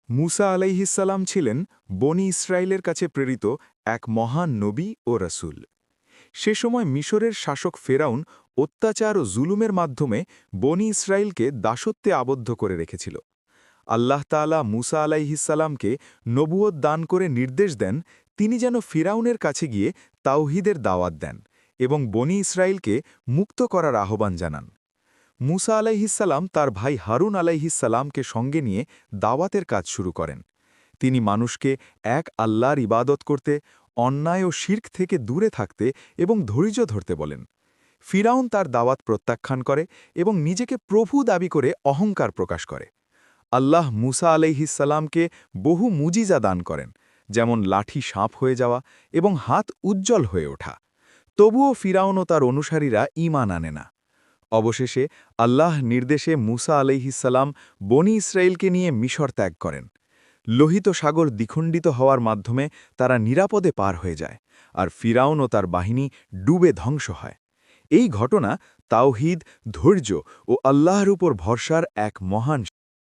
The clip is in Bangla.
মুসা আলাইহিসসালাম ছিলেন বনি ইসরায়েলের কাছে প্রেরিত এক মহান নবী ও রাসূল। সে সময় মিশরের শাসক ফেরাউন অত্যাচার ও জুলুমের মাধ্যমে বনি ইসরায়েলকে দাসত্বে আবদ্ধ করে রেখেছিল। আল্লাহ তাআলা মুসা আলাইহিসসালামকে নবুয়ত দান করে নির্দেশ দেন তিনি যেন ফিরাউনের কাছে গিয়ে তাওহীদের দাওয়াত দেন এবং বনি ইসরায়েলকে মুক্ত করার আহ্বান জানান। মুসা আলাইহিসসালাম তার ভাই হারুন আলাইহিসসালামকে সঙ্গে নিয়ে দাওয়াতের কাজ শুরু করেন। তিনি মানুষকে এক আল্লাহর ইবাদত করতে, অন্যায় ও শির্ক থেকে দূরে থাকতে এবং ধৈর্য ধরতে বলেন। ফিরাউন তার দাওয়াত প্রত্যাখ্যান করে এবং নিজেকে প্রভু দাবি করে অহংকার প্রকাশ করে। আল্লাহ মুসা আলাইহিসসালামকে বহু মুজিজা দান করেন, যেমন লাঠি সাপ হয়ে যাওয়া এবং হাত উজ্জ্বল হয়ে ওঠা। তবুও ফিরাউন ও তার অনুসারীরা ঈমান আনে না। অবশেষে আল্লাহ নির্দেশে মুসা আলাইহিসসালাম বনি ইসরায়েলকে নিয়ে মিশর ত্যাগ করেন। লোহিত সাগর দ্বিখণ্ডিত হওয়ার মাধ্যমে তারা নিরাপদে পার হয়ে যায়, আর ফিরাউন ও তার বাহিনী ডুবে ধ্বংস হয়। এই ঘটনা তাওহীদ, ধৈর্য ও আল্লাহর উপর ভরসার এক মহান